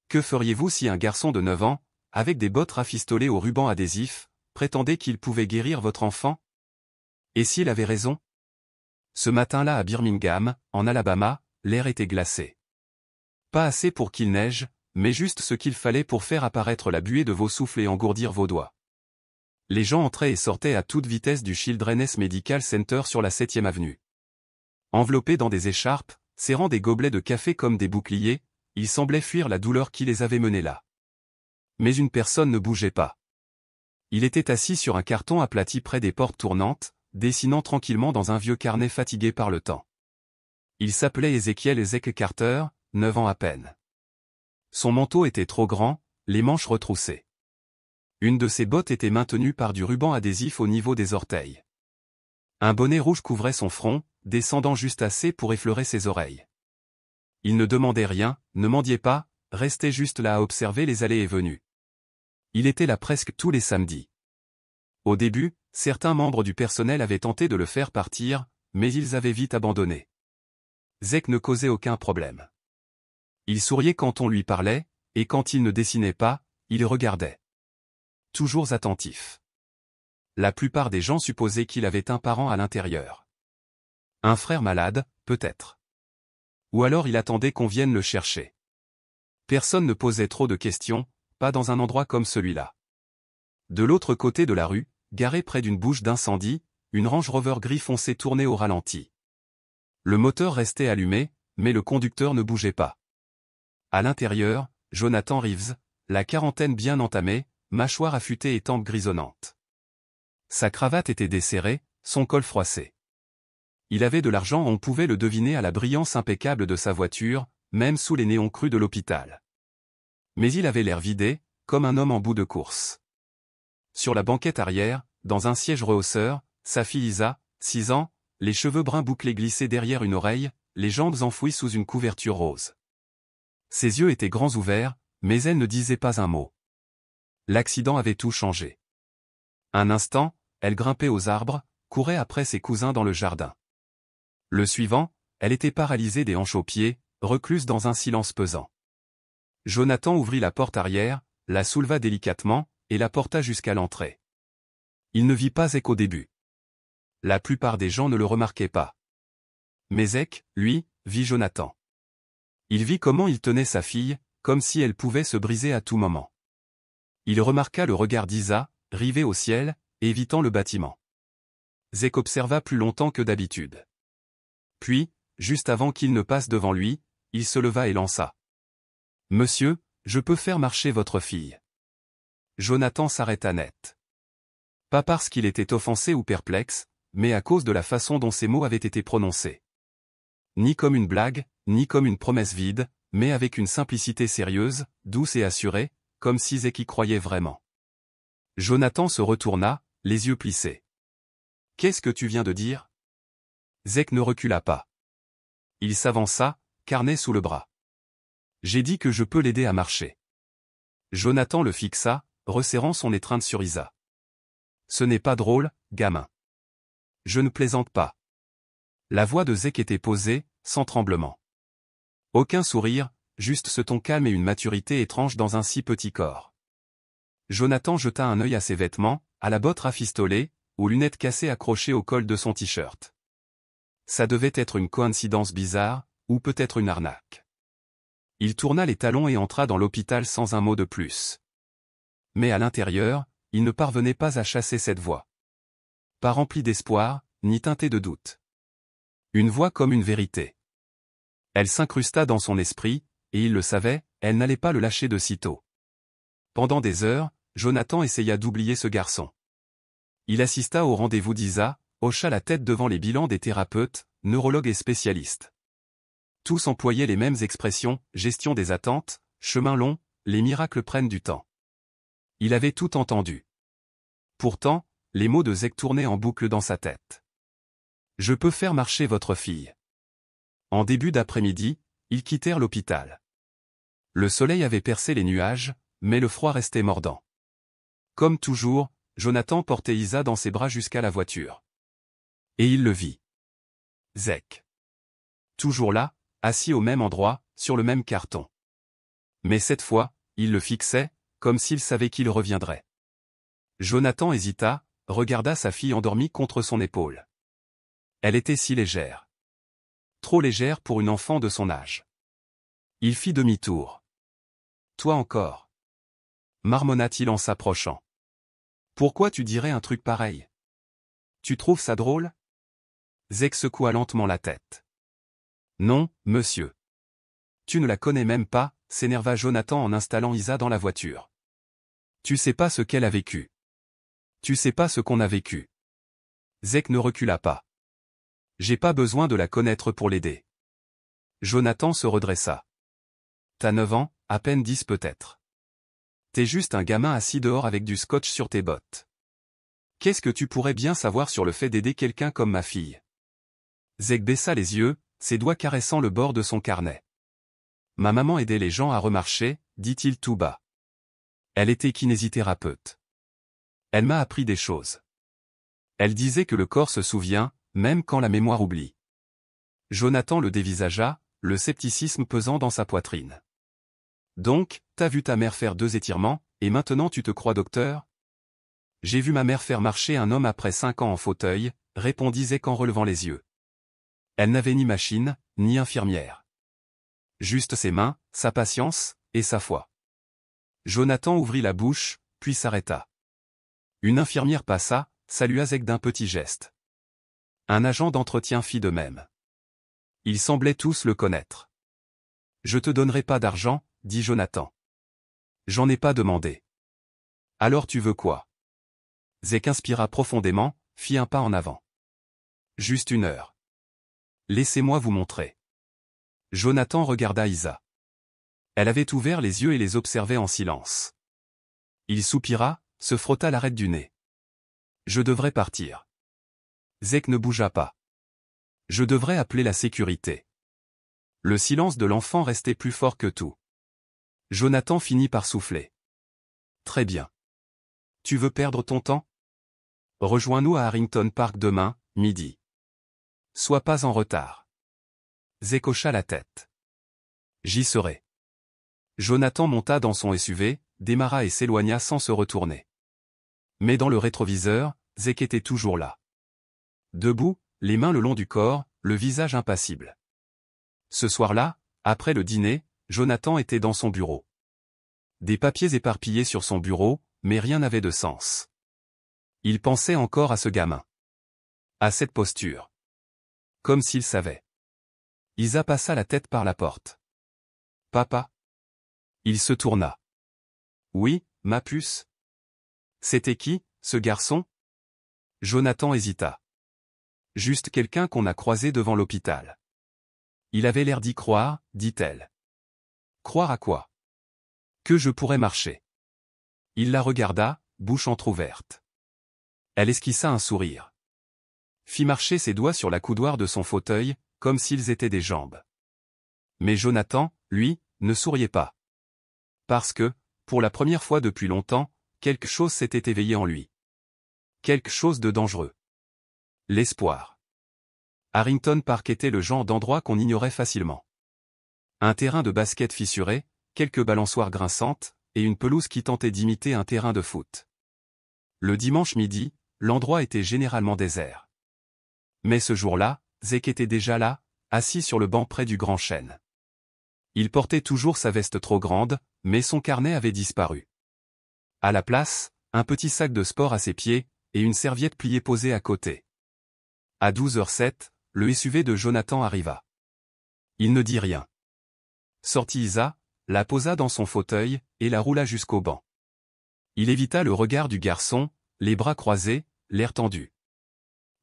Que feriez-vous si un garçon de 9 ans, avec des bottes rafistolées au ruban adhésif, prétendait qu'il pouvait guérir votre enfant? Et s'il avait raison? Ce matin-là à Birmingham, en Alabama, l'air était glacé. Pas assez pour qu'il neige, mais juste ce qu'il fallait pour faire apparaître la buée de vos souffles et engourdir vos doigts. Les gens entraient et sortaient à toute vitesse du Children's Medical Center sur la 7e avenue. Enveloppés dans des écharpes, serrant des gobelets de café comme des boucliers, ils semblaient fuir la douleur qui les avait menés là. Mais une personne ne bougeait pas. Il était assis sur un carton aplati près des portes tournantes, dessinant tranquillement dans un vieux carnet fatigué par le temps. Il s'appelait Ezekiel Ezek Carter, 9 ans à peine. Son manteau était trop grand, les manches retroussées. Une de ses bottes était maintenue par du ruban adhésif au niveau des orteils. Un bonnet rouge couvrait son front, descendant juste assez pour effleurer ses oreilles. Il ne demandait rien, ne mendiait pas, restait juste là à observer les allées et venues. Il était là presque tous les samedis. Au début, certains membres du personnel avaient tenté de le faire partir, mais ils avaient vite abandonné. Zek ne causait aucun problème. Il souriait quand on lui parlait, et quand il ne dessinait pas, il regardait. Toujours attentif. La plupart des gens supposaient qu'il avait un parent à l'intérieur. Un frère malade, peut-être. Ou alors il attendait qu'on vienne le chercher. Personne ne posait trop de questions, pas dans un endroit comme celui-là. De l'autre côté de la rue, garé près d'une bouche d'incendie, une Range Rover gris foncé tournait au ralenti. Le moteur restait allumé, mais le conducteur ne bougeait pas. À l'intérieur, Jonathan Reeves, la quarantaine bien entamée, mâchoire affûtée et tempes grisonnantes. Sa cravate était desserrée, son col froissé. Il avait de l'argent, on pouvait le deviner à la brillance impeccable de sa voiture, même sous les néons crus de l'hôpital. Mais il avait l'air vidé, comme un homme en bout de course. Sur la banquette arrière, dans un siège rehausseur, sa fille Isa, 6 ans, les cheveux bruns bouclés glissés derrière une oreille, les jambes enfouies sous une couverture rose. Ses yeux étaient grands ouverts, mais elle ne disait pas un mot. L'accident avait tout changé. Un instant, elle grimpait aux arbres, courait après ses cousins dans le jardin. Le suivant, elle était paralysée des hanches aux pieds, recluse dans un silence pesant. Jonathan ouvrit la porte arrière, la souleva délicatement, et la porta jusqu'à l'entrée. Il ne vit pas Zek au début. La plupart des gens ne le remarquaient pas. Mais Zek, lui, vit Jonathan. Il vit comment il tenait sa fille, comme si elle pouvait se briser à tout moment. Il remarqua le regard d'Isa, rivé au ciel, évitant le bâtiment. Zek observa plus longtemps que d'habitude. Puis, juste avant qu'il ne passe devant lui, il se leva et lança. « Monsieur, je peux faire marcher votre fille. » Jonathan s'arrêta net. Pas parce qu'il était offensé ou perplexe, mais à cause de la façon dont ces mots avaient été prononcés. Ni comme une blague, ni comme une promesse vide, mais avec une simplicité sérieuse, douce et assurée, comme si Zek y croyait vraiment. Jonathan se retourna, les yeux plissés. « Qu'est-ce que tu viens de dire ?» Zek ne recula pas. Il s'avança, carnet sous le bras. « J'ai dit que je peux l'aider à marcher. » Jonathan le fixa, resserrant son étreinte sur Isa. « Ce n'est pas drôle, gamin. » « Je ne plaisante pas. » La voix de Zek était posée, sans tremblement. Aucun sourire, juste ce ton calme et une maturité étrange dans un si petit corps. Jonathan jeta un œil à ses vêtements, à la botte rafistolée, aux lunettes cassées accrochées au col de son t-shirt. Ça devait être une coïncidence bizarre, ou peut-être une arnaque. Il tourna les talons et entra dans l'hôpital sans un mot de plus. Mais à l'intérieur, il ne parvenait pas à chasser cette voix. Pas remplie d'espoir, ni teintée de doute. Une voix comme une vérité. Elle s'incrusta dans son esprit, et il le savait, elle n'allait pas le lâcher de sitôt. Pendant des heures, Jonathan essaya d'oublier ce garçon. Il assista au rendez-vous d'Isa, hocha la tête devant les bilans des thérapeutes, neurologues et spécialistes. Tous employaient les mêmes expressions, gestion des attentes, chemin long, les miracles prennent du temps. Il avait tout entendu. Pourtant, les mots de Zek tournaient en boucle dans sa tête. « Je peux faire marcher votre fille. » En début d'après-midi, ils quittèrent l'hôpital. Le soleil avait percé les nuages, mais le froid restait mordant. Comme toujours, Jonathan portait Isa dans ses bras jusqu'à la voiture. Et il le vit. Zek. Toujours là, assis au même endroit, sur le même carton. Mais cette fois, il le fixait, comme s'il savait qu'il reviendrait. Jonathan hésita, regarda sa fille endormie contre son épaule. Elle était si légère. Trop légère pour une enfant de son âge. Il fit demi-tour. Toi encore. Marmonna-t-il en s'approchant. Pourquoi tu dirais un truc pareil? Tu trouves ça drôle? Zek secoua lentement la tête. Non, monsieur. Tu ne la connais même pas, s'énerva Jonathan en installant Isa dans la voiture. Tu sais pas ce qu'elle a vécu. Tu sais pas ce qu'on a vécu. Zek ne recula pas. J'ai pas besoin de la connaître pour l'aider. Jonathan se redressa. T'as 9 ans, à peine 10 peut-être. T'es juste un gamin assis dehors avec du scotch sur tes bottes. Qu'est-ce que tu pourrais bien savoir sur le fait d'aider quelqu'un comme ma fille? Zek baissa les yeux, ses doigts caressant le bord de son carnet. Ma maman aidait les gens à remarcher, dit-il tout bas. Elle était kinésithérapeute. Elle m'a appris des choses. Elle disait que le corps se souvient, même quand la mémoire oublie. Jonathan le dévisagea, le scepticisme pesant dans sa poitrine. Donc, t'as vu ta mère faire 2 étirements, et maintenant tu te crois docteur? J'ai vu ma mère faire marcher un homme après 5 ans en fauteuil, répondit Zek en relevant les yeux. Elle n'avait ni machine, ni infirmière. Juste ses mains, sa patience, et sa foi. Jonathan ouvrit la bouche, puis s'arrêta. Une infirmière passa, salua Zek d'un petit geste. Un agent d'entretien fit de même. Ils semblaient tous le connaître. Je te donnerai pas d'argent, dit Jonathan. J'en ai pas demandé. Alors tu veux quoi? Zek inspira profondément, fit un pas en avant. Juste 1 heure. Laissez-moi vous montrer. Jonathan regarda Isa. Elle avait ouvert les yeux et les observait en silence. Il soupira, se frotta l'arête du nez. Je devrais partir. Zek ne bougea pas. Je devrais appeler la sécurité. Le silence de l'enfant restait plus fort que tout. Jonathan finit par souffler. Très bien. Tu veux perdre ton temps? Rejoins-nous à Harrington Park demain, midi. Sois pas en retard. Zek hocha la tête. J'y serai. Jonathan monta dans son SUV, démarra et s'éloigna sans se retourner. Mais dans le rétroviseur, Zek était toujours là. Debout, les mains le long du corps, le visage impassible. Ce soir-là, après le dîner, Jonathan était dans son bureau. Des papiers éparpillés sur son bureau, mais rien n'avait de sens. Il pensait encore à ce gamin. À cette posture. Comme s'il savait. Isa passa la tête par la porte. Papa? Il se tourna. Oui, ma puce. C'était qui, ce garçon? Jonathan hésita. Juste quelqu'un qu'on a croisé devant l'hôpital. Il avait l'air d'y croire, dit-elle. Croire à quoi? Que je pourrais marcher. Il la regarda, bouche entr'ouverte. Elle esquissa un sourire. Fit marcher ses doigts sur la coudoir de son fauteuil, comme s'ils étaient des jambes. Mais Jonathan, lui, ne souriait pas. Parce que, pour la première fois depuis longtemps, quelque chose s'était éveillé en lui. Quelque chose de dangereux. L'espoir. Harrington Park était le genre d'endroit qu'on ignorait facilement. Un terrain de basket fissuré, quelques balançoires grinçantes, et une pelouse qui tentait d'imiter un terrain de foot. Le dimanche midi, l'endroit était généralement désert. Mais ce jour-là, Zek était déjà là, assis sur le banc près du grand chêne. Il portait toujours sa veste trop grande, mais son carnet avait disparu. À la place, un petit sac de sport à ses pieds, et une serviette pliée posée à côté. À 12h07, le SUV de Jonathan arriva. Il ne dit rien. Sortit Isa, la posa dans son fauteuil, et la roula jusqu'au banc. Il évita le regard du garçon, les bras croisés, l'air tendu.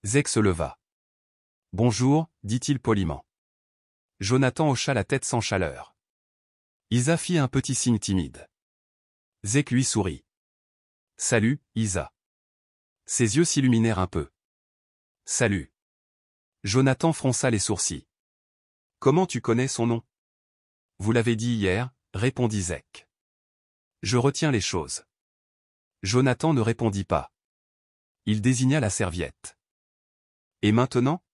Zek se leva. Bonjour, dit-il poliment. Jonathan hocha la tête sans chaleur. Isa fit un petit signe timide. Zek lui sourit. Salut, Isa. Ses yeux s'illuminèrent un peu. Salut. Jonathan fronça les sourcils. Comment tu connais son nom? Vous l'avez dit hier, répondit Zek. Je retiens les choses. Jonathan ne répondit pas. Il désigna la serviette. Et maintenant?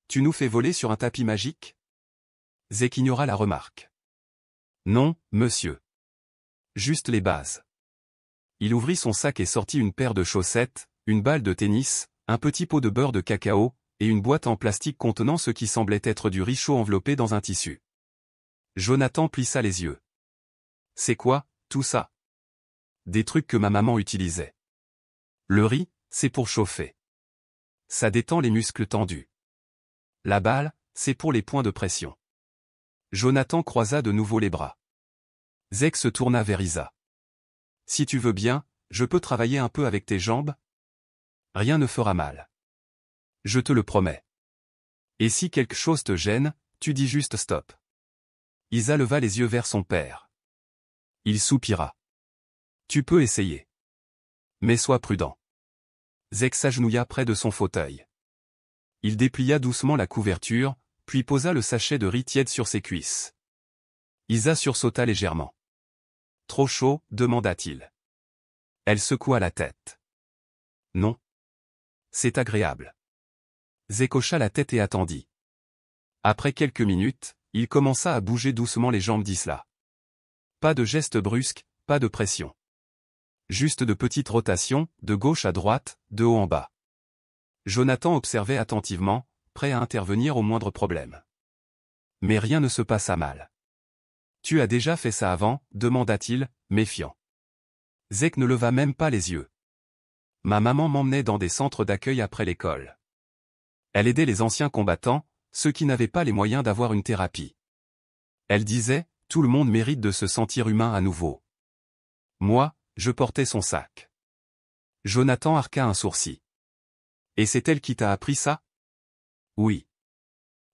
Tu nous fais voler sur un tapis magique? Zek ignora la remarque. Non, monsieur. Juste les bases. Il ouvrit son sac et sortit une paire de chaussettes, une balle de tennis, un petit pot de beurre de cacao, et une boîte en plastique contenant ce qui semblait être du riz chaud enveloppé dans un tissu. Jonathan plissa les yeux. C'est quoi, tout ça? Des trucs que ma maman utilisait. Le riz, c'est pour chauffer. Ça détend les muscles tendus. La balle, c'est pour les points de pression. Jonathan croisa de nouveau les bras. Zek se tourna vers Isa. Si tu veux bien, je peux travailler un peu avec tes jambes? Rien ne fera mal. Je te le promets. Et si quelque chose te gêne, tu dis juste stop. Isa leva les yeux vers son père. Il soupira. Tu peux essayer. Mais sois prudent. Zek s'agenouilla près de son fauteuil. Il déplia doucement la couverture, puis posa le sachet de riz tiède sur ses cuisses. Isa sursauta légèrement. Trop chaud, demanda-t-il. Elle secoua la tête. Non. C'est agréable. Zek hocha la tête et attendit. Après quelques minutes, il commença à bouger doucement les jambes d'Isla. Pas de geste brusque, pas de pression. Juste de petites rotations, de gauche à droite, de haut en bas. Jonathan observait attentivement, prêt à intervenir au moindre problème. Mais rien ne se passa mal. Tu as déjà fait ça avant, demanda-t-il, méfiant. Zek ne leva même pas les yeux. Ma maman m'emmenait dans des centres d'accueil après l'école. Elle aidait les anciens combattants, ceux qui n'avaient pas les moyens d'avoir une thérapie. Elle disait, tout le monde mérite de se sentir humain à nouveau. Moi, je portais son sac. Jonathan arqua un sourcil. Et c'est elle qui t'a appris ça? Oui.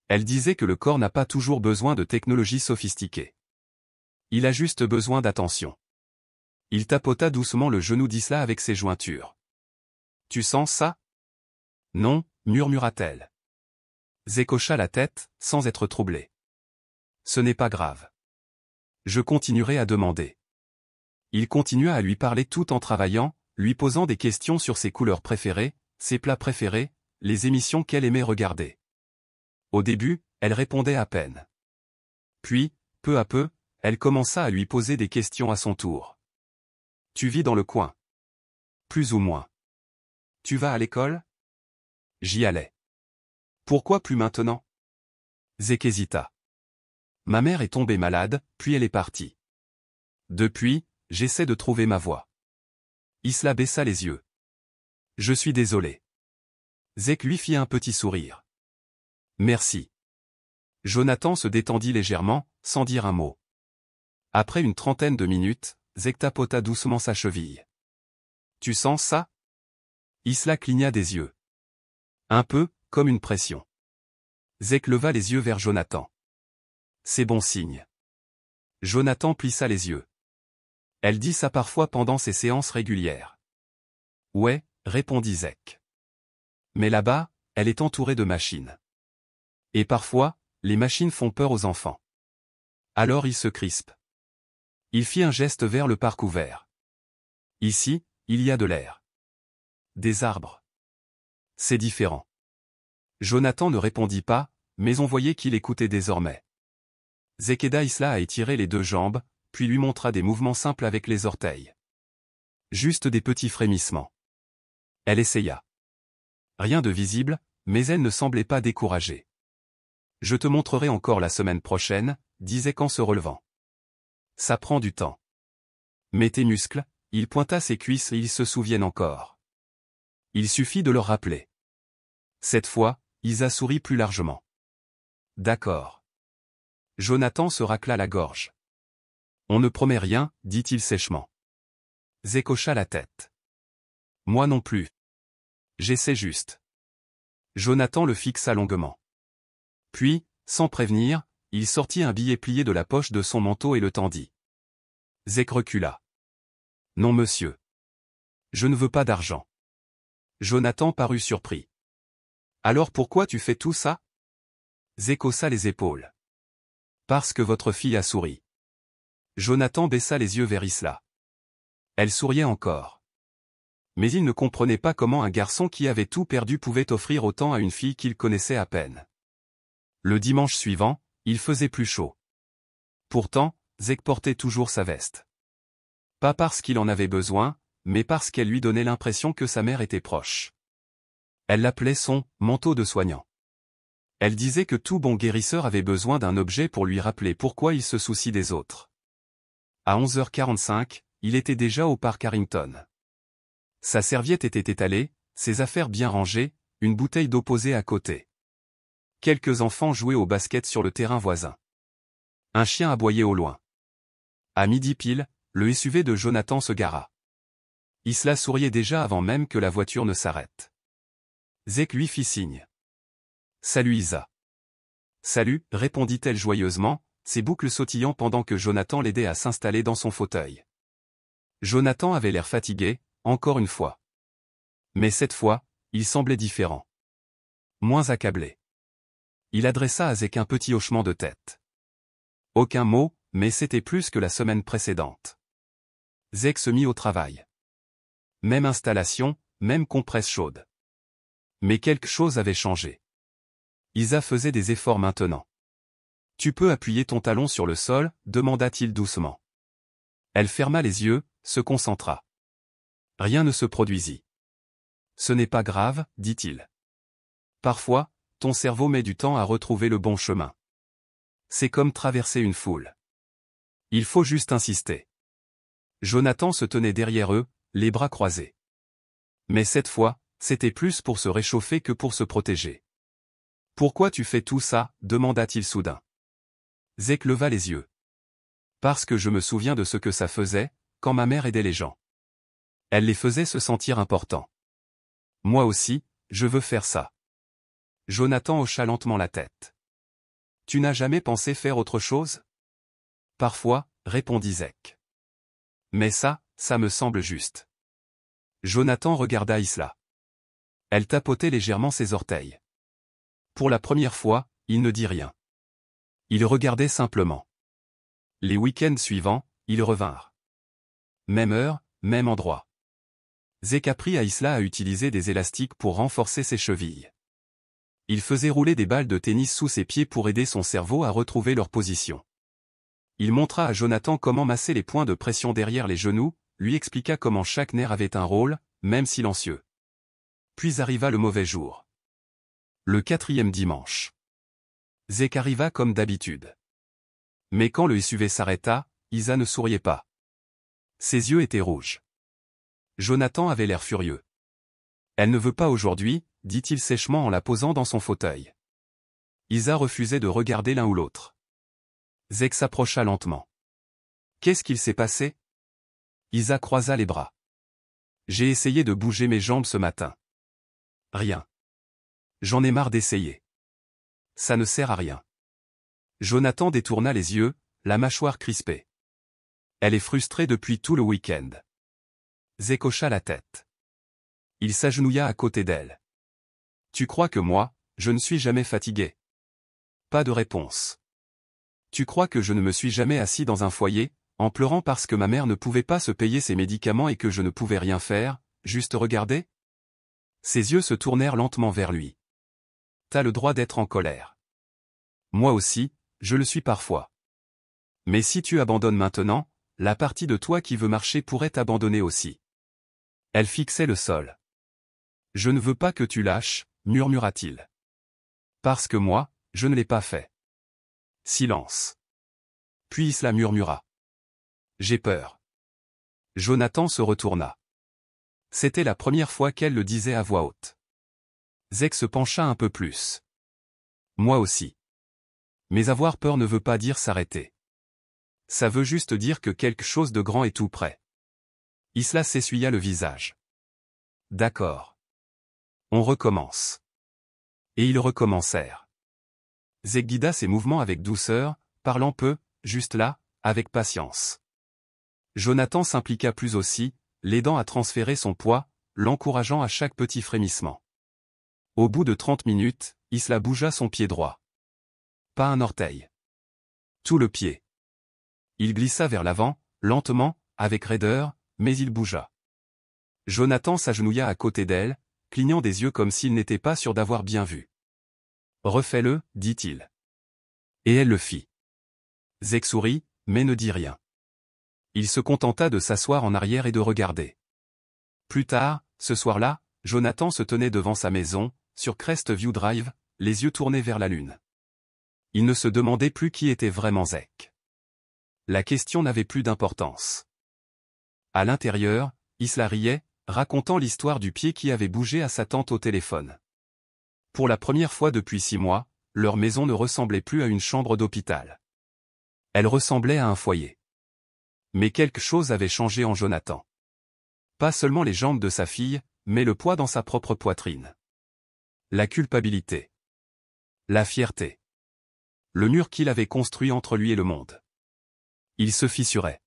Elle disait que le corps n'a pas toujours besoin de technologies sophistiquées. Il a juste besoin d'attention. Il tapota doucement le genou d'Isla avec ses jointures. Tu sens ça? Non, murmura-t-elle. Zek hocha la tête, sans être troublé. Ce n'est pas grave. Je continuerai à demander. Il continua à lui parler tout en travaillant, lui posant des questions sur ses couleurs préférées, ses plats préférés, les émissions qu'elle aimait regarder. Au début, elle répondait à peine. Puis, peu à peu, elle commença à lui poser des questions à son tour. Tu vis dans le coin? Plus ou moins. Tu vas à l'école? J'y allais. Pourquoi plus maintenant? Zek hésita. Ma mère est tombée malade, puis elle est partie. Depuis, j'essaie de trouver ma voie. Isla baissa les yeux. Je suis désolé. Zek lui fit un petit sourire. Merci. Jonathan se détendit légèrement, sans dire un mot. Après une trentaine de minutes, Zek tapota doucement sa cheville. Tu sens ça? Isla cligna des yeux. Un peu, comme une pression. Zek leva les yeux vers Jonathan. C'est bon signe. Jonathan plissa les yeux. Elle dit ça parfois pendant ses séances régulières. Ouais, répondit Zek. Mais là-bas, elle est entourée de machines. Et parfois, les machines font peur aux enfants. Alors il se crispe. Il fit un geste vers le parc ouvert. Ici, il y a de l'air. Des arbres. C'est différent. Jonathan ne répondit pas, mais on voyait qu'il écoutait désormais. Zek aida Isla à étirer les deux jambes, puis lui montra des mouvements simples avec les orteils. Juste des petits frémissements. Elle essaya. Rien de visible, mais elle ne semblait pas découragée. Je te montrerai encore la semaine prochaine, disait en se relevant. Ça prend du temps. Mais tes muscles, il pointa ses cuisses et ils se souviennent encore. Il suffit de leur rappeler. Cette fois, Isa sourit plus largement. D'accord. Jonathan se racla la gorge. On ne promet rien, dit-il sèchement. Zek hocha la tête. Moi non plus. J'essaie juste. Jonathan le fixa longuement. Puis, sans prévenir, il sortit un billet plié de la poche de son manteau et le tendit. Zek recula. Non monsieur. Je ne veux pas d'argent. Jonathan parut surpris. Alors pourquoi tu fais tout ça? Zek haussa les épaules. Parce que votre fille a souri. Jonathan baissa les yeux vers Isla. Elle souriait encore. Mais il ne comprenait pas comment un garçon qui avait tout perdu pouvait offrir autant à une fille qu'il connaissait à peine. Le dimanche suivant, il faisait plus chaud. Pourtant, Zek portait toujours sa veste. Pas parce qu'il en avait besoin, mais parce qu'elle lui donnait l'impression que sa mère était proche. Elle l'appelait son « manteau de soignant ». Elle disait que tout bon guérisseur avait besoin d'un objet pour lui rappeler pourquoi il se soucie des autres. À 11h45, il était déjà au parc Harrington. Sa serviette était étalée, ses affaires bien rangées, une bouteille d'eau posée à côté. Quelques enfants jouaient au basket sur le terrain voisin. Un chien aboyait au loin. À midi pile, le SUV de Jonathan se gara. Isla souriait déjà avant même que la voiture ne s'arrête. Zek lui fit signe. « Salut Isa. »« Salut », répondit-elle joyeusement, ses boucles sautillant pendant que Jonathan l'aidait à s'installer dans son fauteuil. Jonathan avait l'air fatigué, encore une fois. Mais cette fois, il semblait différent. Moins accablé. Il adressa à Zek un petit hochement de tête. Aucun mot, mais c'était plus que la semaine précédente. Zek se mit au travail. Même installation, même compresse chaude. Mais quelque chose avait changé. Isa faisait des efforts maintenant. « Tu peux appuyer ton talon sur le sol ?» demanda-t-il doucement. Elle ferma les yeux, se concentra. Rien ne se produisit. « Ce n'est pas grave, dit-il. Parfois, ton cerveau met du temps à retrouver le bon chemin. C'est comme traverser une foule. Il faut juste insister. » Jonathan se tenait derrière eux, les bras croisés. Mais cette fois, c'était plus pour se réchauffer que pour se protéger. « Pourquoi tu fais tout ça ?» demanda-t-il soudain. Zek leva les yeux. « Parce que je me souviens de ce que ça faisait, quand ma mère aidait les gens. Elle les faisait se sentir importants. Moi aussi, je veux faire ça. » Jonathan hocha lentement la tête. « Tu n'as jamais pensé faire autre chose ? » Parfois, répondit Zek. Mais ça me semble juste. Jonathan regarda Isla. Elle tapotait légèrement ses orteils. Pour la première fois, il ne dit rien. Il regardait simplement. Les week-ends suivants, ils revinrent. Même heure, même endroit. Zek apprit à Isla à utiliser des élastiques pour renforcer ses chevilles. Il faisait rouler des balles de tennis sous ses pieds pour aider son cerveau à retrouver leur position. Il montra à Jonathan comment masser les points de pression derrière les genoux, lui expliqua comment chaque nerf avait un rôle, même silencieux. Puis arriva le mauvais jour. Le 4e dimanche. Zek arriva comme d'habitude. Mais quand le SUV s'arrêta, Isa ne souriait pas. Ses yeux étaient rouges. Jonathan avait l'air furieux. « Elle ne veut pas aujourd'hui » dit-il sèchement en la posant dans son fauteuil. Isa refusait de regarder l'un ou l'autre. Zek s'approcha lentement. « Qu'est-ce qu'il s'est passé ?» Isa croisa les bras. « J'ai essayé de bouger mes jambes ce matin. Rien. J'en ai marre d'essayer. Ça ne sert à rien. » Jonathan détourna les yeux, la mâchoire crispée. Elle est frustrée depuis tout le week-end. Zek hocha la tête. Il s'agenouilla à côté d'elle. « Tu crois que moi, je ne suis jamais fatigué ? » Pas de réponse. « Tu crois que je ne me suis jamais assis dans un foyer, en pleurant parce que ma mère ne pouvait pas se payer ses médicaments et que je ne pouvais rien faire, juste regarder ?» Ses yeux se tournèrent lentement vers lui. « T'as le droit d'être en colère. Moi aussi, je le suis parfois. Mais si tu abandonnes maintenant, la partie de toi qui veut marcher pourrait t'abandonner aussi. » Elle fixait le sol. « Je ne veux pas que tu lâches, » murmura-t-il. « Parce que moi, je ne l'ai pas fait. » Silence. Puis Isla murmura. « J'ai peur. » Jonathan se retourna. C'était la première fois qu'elle le disait à voix haute. Zek se pencha un peu plus. « Moi aussi. Mais avoir peur ne veut pas dire s'arrêter. Ça veut juste dire que quelque chose de grand est tout près. » Isla s'essuya le visage. « D'accord. On recommence. » Et ils recommencèrent. Zek guida ses mouvements avec douceur, parlant peu, juste là, avec patience. Jonathan s'impliqua plus aussi, l'aidant à transférer son poids, l'encourageant à chaque petit frémissement. Au bout de 30 minutes, Isla bougea son pied droit. Pas un orteil. Tout le pied. Il glissa vers l'avant, lentement, avec raideur, mais il bougea. Jonathan s'agenouilla à côté d'elle, clignant des yeux comme s'il n'était pas sûr d'avoir bien vu. « Refais-le » dit-il. Et elle le fit. Zek sourit, mais ne dit rien. Il se contenta de s'asseoir en arrière et de regarder. Plus tard, ce soir-là, Jonathan se tenait devant sa maison, sur Crestview Drive, les yeux tournés vers la lune. Il ne se demandait plus qui était vraiment Zach. La question n'avait plus d'importance. À l'intérieur, Isla riait, racontant l'histoire du pied qui avait bougé à sa tante au téléphone. Pour la première fois depuis 6 mois, leur maison ne ressemblait plus à une chambre d'hôpital. Elle ressemblait à un foyer. Mais quelque chose avait changé en Jonathan. Pas seulement les jambes de sa fille, mais le poids dans sa propre poitrine. La culpabilité. La fierté. Le mur qu'il avait construit entre lui et le monde. Il se fissurait.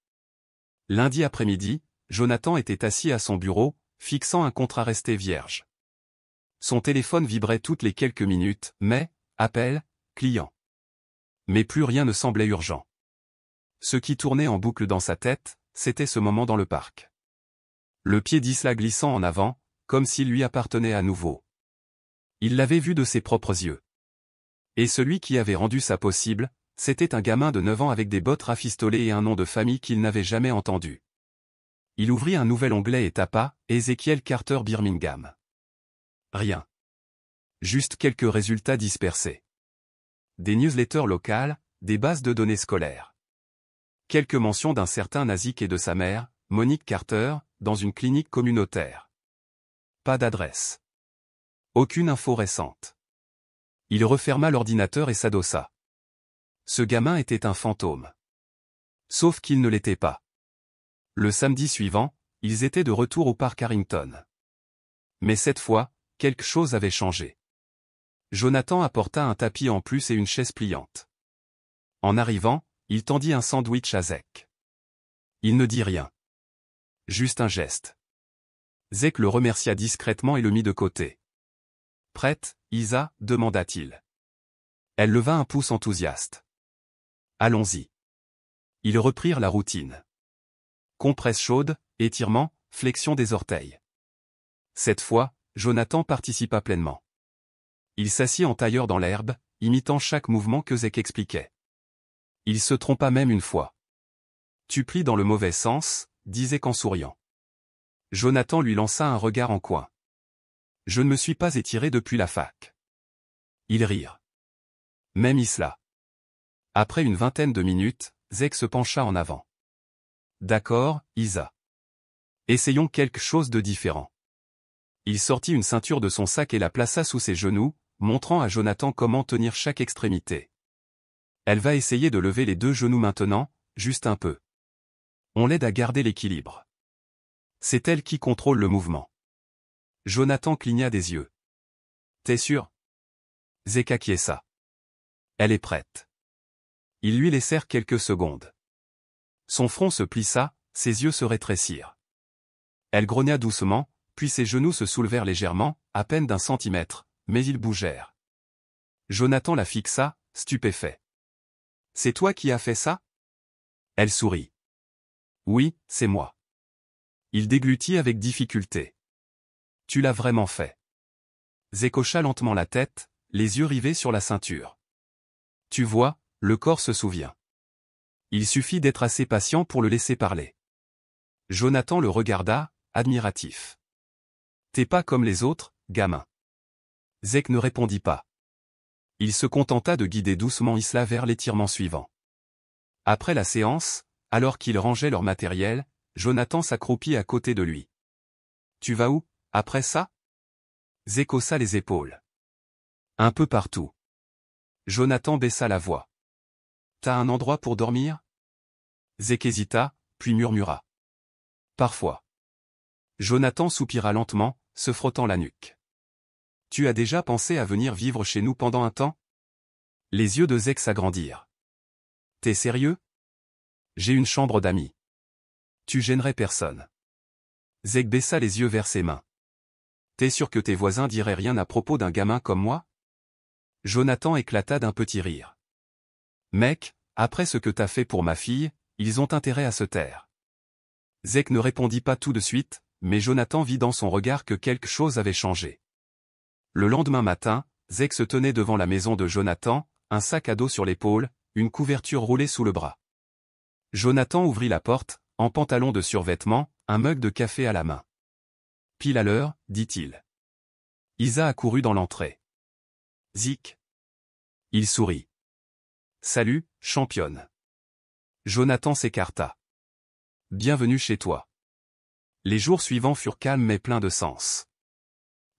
Lundi après-midi, Jonathan était assis à son bureau, fixant un contrat resté vierge. Son téléphone vibrait toutes les quelques minutes, mais, appel, client. Mais plus rien ne semblait urgent. Ce qui tournait en boucle dans sa tête, c'était ce moment dans le parc. Le pied d'Isla glissant en avant, comme s'il lui appartenait à nouveau. Il l'avait vu de ses propres yeux. Et celui qui avait rendu ça possible, c'était un gamin de 9 ans avec des bottes rafistolées et un nom de famille qu'il n'avait jamais entendu. Il ouvrit un nouvel onglet et tapa « Ezekiel Carter Birmingham ». Rien. Juste quelques résultats dispersés. Des newsletters locales, des bases de données scolaires. Quelques mentions d'un certain Nazik et de sa mère, Monique Carter, dans une clinique communautaire. Pas d'adresse. Aucune info récente. Il referma l'ordinateur et s'adossa. Ce gamin était un fantôme. Sauf qu'il ne l'était pas. Le samedi suivant, ils étaient de retour au parc Harrington. Mais cette fois, quelque chose avait changé. Jonathan apporta un tapis en plus et une chaise pliante. En arrivant, il tendit un sandwich à Zach. Il ne dit rien. Juste un geste. Zach le remercia discrètement et le mit de côté. « Prête, Isa » demanda-t-il. Elle leva un pouce enthousiaste. « Allons-y. » Ils reprirent la routine. Compresse chaude, étirement, flexion des orteils. Cette fois, Jonathan participa pleinement. Il s'assit en tailleur dans l'herbe, imitant chaque mouvement que Zach expliquait. Il se trompa même une fois. « Tu plies dans le mauvais sens », disait qu'en souriant. Jonathan lui lança un regard en coin. « Je ne me suis pas étiré depuis la fac. » Ils rirent. Même Isla. Après une vingtaine de minutes, Zach se pencha en avant. « D'accord, Isa. Essayons quelque chose de différent. » Il sortit une ceinture de son sac et la plaça sous ses genoux, montrant à Jonathan comment tenir chaque extrémité. Elle va essayer de lever les 2 genoux maintenant, juste un peu. On l'aide à garder l'équilibre. C'est elle qui contrôle le mouvement. Jonathan cligna des yeux. T'es sûr? Zach acquiesça. Elle est prête. Ils lui laissèrent quelques secondes. Son front se plissa, ses yeux se rétrécirent. Elle grogna doucement, puis ses genoux se soulevèrent légèrement, à peine d'1 centimètre, mais ils bougèrent. Jonathan la fixa, stupéfait. C'est toi qui as fait ça? Elle sourit. Oui, c'est moi. Il déglutit avec difficulté. Tu l'as vraiment fait. Zach hocha lentement la tête, les yeux rivés sur la ceinture. Tu vois, le corps se souvient. Il suffit d'être assez patient pour le laisser parler. Jonathan le regarda, admiratif. T'es pas comme les autres, gamin. Zach ne répondit pas. Il se contenta de guider doucement Isla vers l'étirement suivant. Après la séance, alors qu'ils rangeaient leur matériel, Jonathan s'accroupit à côté de lui. Tu vas où, après ça? Zach haussa les épaules. Un peu partout. Jonathan baissa la voix. T'as un endroit pour dormir? Zach hésita, puis murmura. Parfois. Jonathan soupira lentement, se frottant la nuque. Tu as déjà pensé à venir vivre chez nous pendant un temps? Les yeux de Zach s'agrandirent. T'es sérieux? J'ai une chambre d'amis. Tu gênerais personne. Zach baissa les yeux vers ses mains. T'es sûr que tes voisins diraient rien à propos d'un gamin comme moi? Jonathan éclata d'un petit rire. Mec, après ce que t'as fait pour ma fille, ils ont intérêt à se taire. Zach ne répondit pas tout de suite, mais Jonathan vit dans son regard que quelque chose avait changé. Le lendemain matin, Zach se tenait devant la maison de Jonathan, un sac à dos sur l'épaule, une couverture roulée sous le bras. Jonathan ouvrit la porte, en pantalon de survêtement, un mug de café à la main. Pile à l'heure, dit-il. Isa accourut dans l'entrée. Zik. Il sourit. Salut, championne. Jonathan s'écarta. Bienvenue chez toi. Les jours suivants furent calmes mais pleins de sens.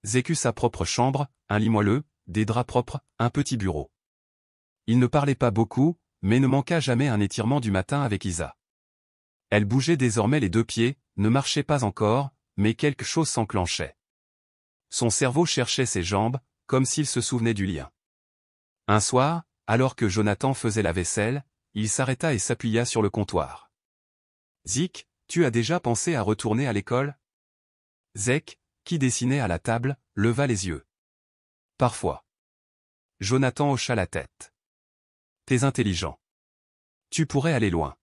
Zik eut sa propre chambre, un lit moelleux, des draps propres, un petit bureau. Il ne parlait pas beaucoup, mais ne manqua jamais un étirement du matin avec Isa. Elle bougeait désormais les deux pieds, ne marchait pas encore, mais quelque chose s'enclenchait. Son cerveau cherchait ses jambes, comme s'il se souvenait du lien. Un soir, alors que Jonathan faisait la vaisselle, il s'arrêta et s'appuya sur le comptoir. Zik, tu as déjà pensé à retourner à l'école? Zek, qui dessinait à la table, leva les yeux. Parfois. Jonathan hocha la tête. T'es intelligent. Tu pourrais aller loin.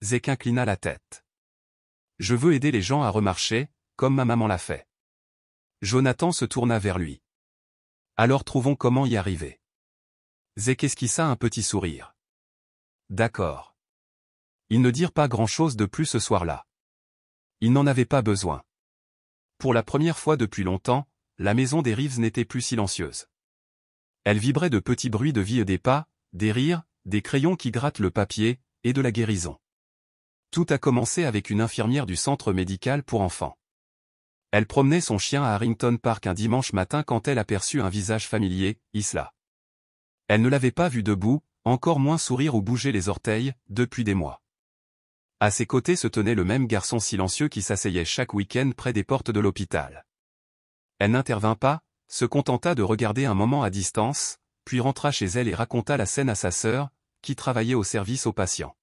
Zek inclina la tête. Je veux aider les gens à remarcher, comme ma maman l'a fait. Jonathan se tourna vers lui. Alors trouvons comment y arriver. Zek esquissa un petit sourire. D'accord. Ils ne dirent pas grand-chose de plus ce soir-là. Ils n'en avaient pas besoin. Pour la première fois depuis longtemps, la maison des Reeves n'était plus silencieuse. Elle vibrait de petits bruits de vie et des pas, des rires, des crayons qui grattent le papier, et de la guérison. Tout a commencé avec une infirmière du centre médical pour enfants. Elle promenait son chien à Harrington Park un dimanche matin quand elle aperçut un visage familier, Isla. Elle ne l'avait pas vu debout, encore moins sourire ou bouger les orteils, depuis des mois. À ses côtés se tenait le même garçon silencieux qui s'asseyait chaque week-end près des portes de l'hôpital. Elle n'intervint pas, se contenta de regarder un moment à distance, puis rentra chez elle et raconta la scène à sa sœur, qui travaillait au service aux patients.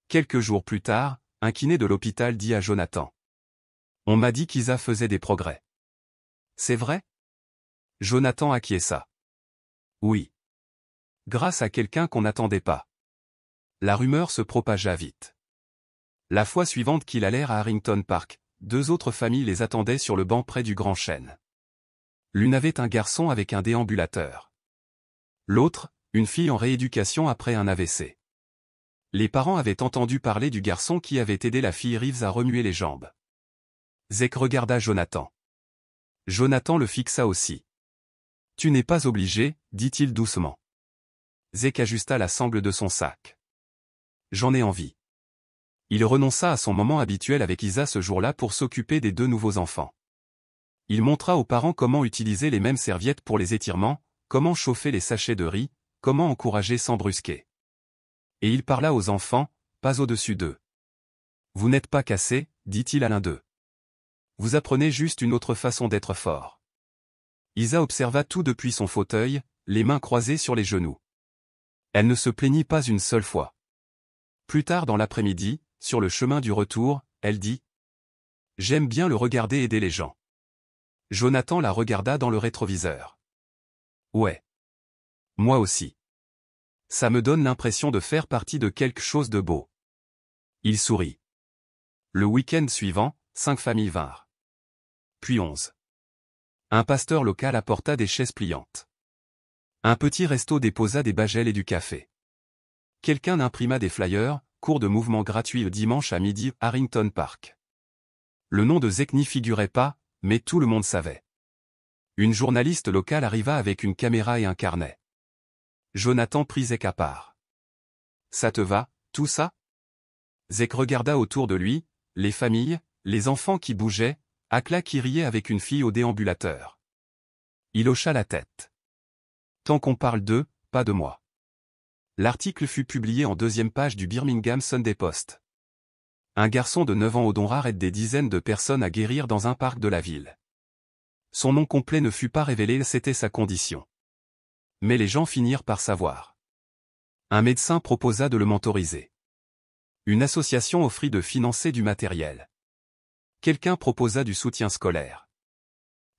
Quelques jours plus tard, un kiné de l'hôpital dit à Jonathan. On m'a dit qu'Isa faisait des progrès. C'est vrai? Jonathan acquiesça. Oui. Grâce à quelqu'un qu'on n'attendait pas. La rumeur se propagea vite. La fois suivante qu'ils allèrent à Harrington Park, deux autres familles les attendaient sur le banc près du grand chêne. L'une avait un garçon avec un déambulateur. L'autre, une fille en rééducation après un AVC. Les parents avaient entendu parler du garçon qui avait aidé la fille Reeves à remuer les jambes. Zek regarda Jonathan. Jonathan le fixa aussi. Tu n'es pas obligé, dit-il doucement. Zek ajusta la sangle de son sac. J'en ai envie. Il renonça à son moment habituel avec Isa ce jour-là pour s'occuper des deux nouveaux enfants. Il montra aux parents comment utiliser les mêmes serviettes pour les étirements, comment chauffer les sachets de riz, comment encourager sans brusquer. Et il parla aux enfants, pas au-dessus d'eux. Vous n'êtes pas cassés, dit-il à l'un d'eux. Vous apprenez juste une autre façon d'être fort. Isa observa tout depuis son fauteuil, les mains croisées sur les genoux. Elle ne se plaignit pas une seule fois. Plus tard dans l'après-midi, sur le chemin du retour, elle dit « J'aime bien le regarder aider les gens. » Jonathan la regarda dans le rétroviseur. « Ouais. Moi aussi. Ça me donne l'impression de faire partie de quelque chose de beau. » Il sourit. Le week-end suivant, 5 familles vinrent. Puis 11. Un pasteur local apporta des chaises pliantes. Un petit resto déposa des bagels et du café. Quelqu'un imprima des flyers, cours de mouvement gratuit le dimanche à midi, Harrington Park. Le nom de Zek n'y figurait pas, mais tout le monde savait. Une journaliste locale arriva avec une caméra et un carnet. Jonathan prit Zek à part. Ça te va, tout ça? Zek regarda autour de lui, les familles, les enfants qui bougeaient, Akla qui riait avec une fille au déambulateur. Il hocha la tête. Tant qu'on parle d'eux, pas de moi. L'article fut publié en deuxième page du Birmingham Sunday Post. Un garçon de 9 ans au don rare aide des dizaines de personnes à guérir dans un parc de la ville. Son nom complet ne fut pas révélé, c'était sa condition. Mais les gens finirent par savoir. Un médecin proposa de le mentoriser. Une association offrit de financer du matériel. Quelqu'un proposa du soutien scolaire.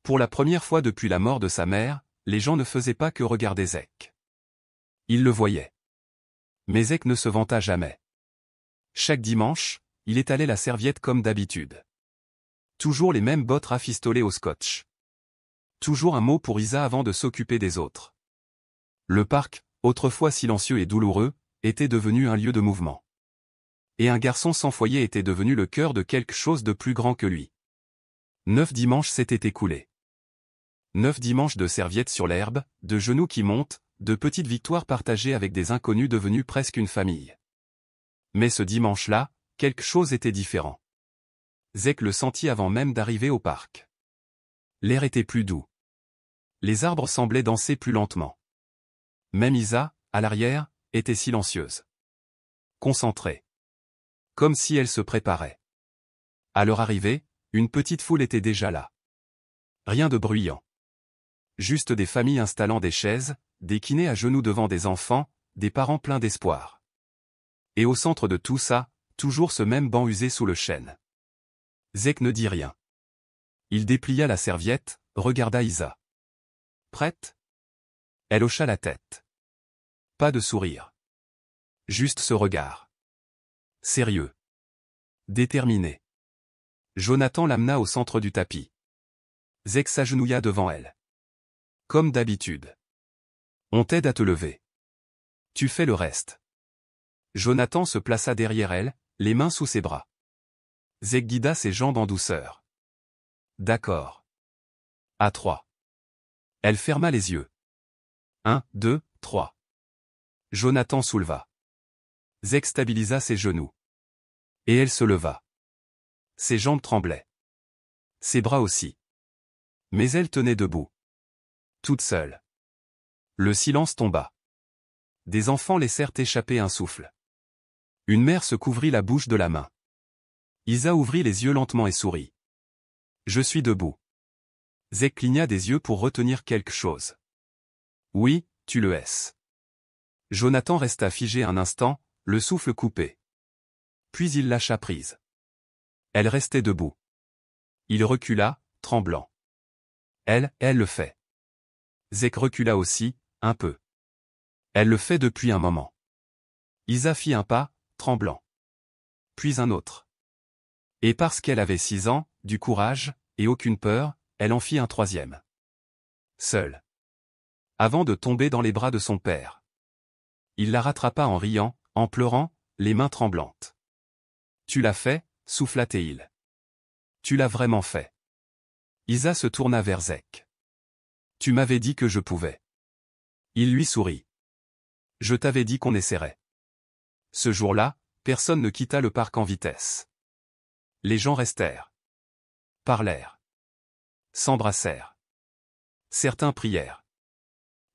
Pour la première fois depuis la mort de sa mère, les gens ne faisaient pas que regarder Zek. Ils le voyaient. Mais Zek ne se vanta jamais. Chaque dimanche, il étalait la serviette comme d'habitude. Toujours les mêmes bottes rafistolées au scotch. Toujours un mot pour Isa avant de s'occuper des autres. Le parc, autrefois silencieux et douloureux, était devenu un lieu de mouvement. Et un garçon sans foyer était devenu le cœur de quelque chose de plus grand que lui. 9 dimanches s'étaient écoulés. 9 dimanches de serviettes sur l'herbe, de genoux qui montent, de petites victoires partagées avec des inconnus devenus presque une famille. Mais ce dimanche-là, quelque chose était différent. Zek le sentit avant même d'arriver au parc. L'air était plus doux. Les arbres semblaient danser plus lentement. Même Isa, à l'arrière, était silencieuse. Concentrée. Comme si elle se préparait. À leur arrivée, une petite foule était déjà là. Rien de bruyant. Juste des familles installant des chaises, des kinés à genoux devant des enfants, des parents pleins d'espoir. Et au centre de tout ça, toujours ce même banc usé sous le chêne. Zek ne dit rien. Il déplia la serviette, regarda Isa. Prête? Elle hocha la tête. Pas de sourire. Juste ce regard. Sérieux. Déterminé. Jonathan l'amena au centre du tapis. Zek s'agenouilla devant elle. Comme d'habitude. On t'aide à te lever. Tu fais le reste. Jonathan se plaça derrière elle, les mains sous ses bras. Zek guida ses jambes en douceur. D'accord. À 3. Elle ferma les yeux. 1, 2, 3. Jonathan souleva. Zek stabilisa ses genoux. Et elle se leva. Ses jambes tremblaient. Ses bras aussi. Mais elle tenait debout. Toute seule. Le silence tomba. Des enfants laissèrent échapper un souffle. Une mère se couvrit la bouche de la main. Isa ouvrit les yeux lentement et sourit. Je suis debout. Zek cligna des yeux pour retenir quelque chose. Oui, tu le es. Jonathan resta figé un instant, le souffle coupé. Puis il lâcha prise. Elle restait debout. Il recula, tremblant. Elle le fait. Zek recula aussi, un peu. Elle le fait depuis un moment. Isa fit un pas, tremblant. Puis un autre. Et parce qu'elle avait 6 ans, du courage, et aucune peur, elle en fit un troisième. Seule. Avant de tomber dans les bras de son père. Il la rattrapa en riant, en pleurant, les mains tremblantes. Tu l'as fait, souffla-t-il. Tu l'as vraiment fait. Isa se tourna vers Zek. Tu m'avais dit que je pouvais. Il lui sourit. Je t'avais dit qu'on essaierait. Ce jour-là, personne ne quitta le parc en vitesse. Les gens restèrent. Parlèrent. S'embrassèrent. Certains prièrent.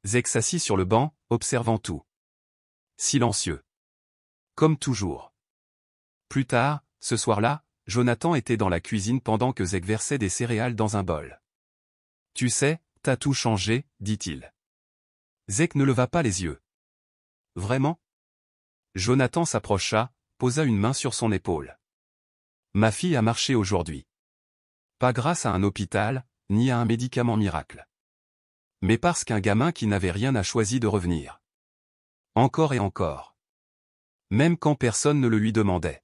Zek s'assit sur le banc, observant tout. Silencieux. Comme toujours. Plus tard, ce soir-là, Jonathan était dans la cuisine pendant que Zek versait des céréales dans un bol. Tu sais, t'as tout changé, dit-il. Zek ne leva pas les yeux. Vraiment? Jonathan s'approcha, posa une main sur son épaule. Ma fille a marché aujourd'hui. Pas grâce à un hôpital, ni à un médicament miracle. Mais parce qu'un gamin qui n'avait rien a choisi de revenir. Encore et encore. Même quand personne ne le lui demandait.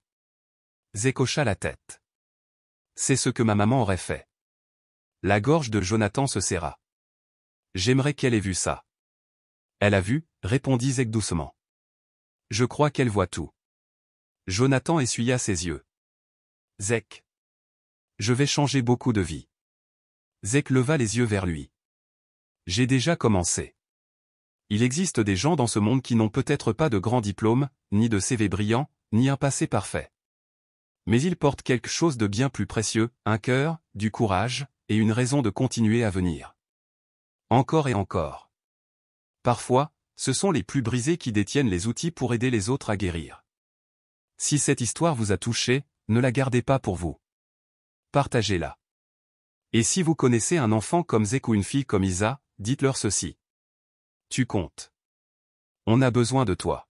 Zek hocha la tête. C'est ce que ma maman aurait fait. La gorge de Jonathan se serra. J'aimerais qu'elle ait vu ça. Elle a vu, répondit Zek doucement. Je crois qu'elle voit tout. Jonathan essuya ses yeux. Zek. Je vais changer beaucoup de vies. Zek leva les yeux vers lui. J'ai déjà commencé. Il existe des gens dans ce monde qui n'ont peut-être pas de grands diplômes, ni de CV brillant, ni un passé parfait. Mais ils portent quelque chose de bien plus précieux, un cœur, du courage, et une raison de continuer à venir. Encore et encore. Parfois, ce sont les plus brisés qui détiennent les outils pour aider les autres à guérir. Si cette histoire vous a touché, ne la gardez pas pour vous. Partagez-la. Et si vous connaissez un enfant comme Zek ou une fille comme Isa, dites-leur ceci. Tu comptes. On a besoin de toi.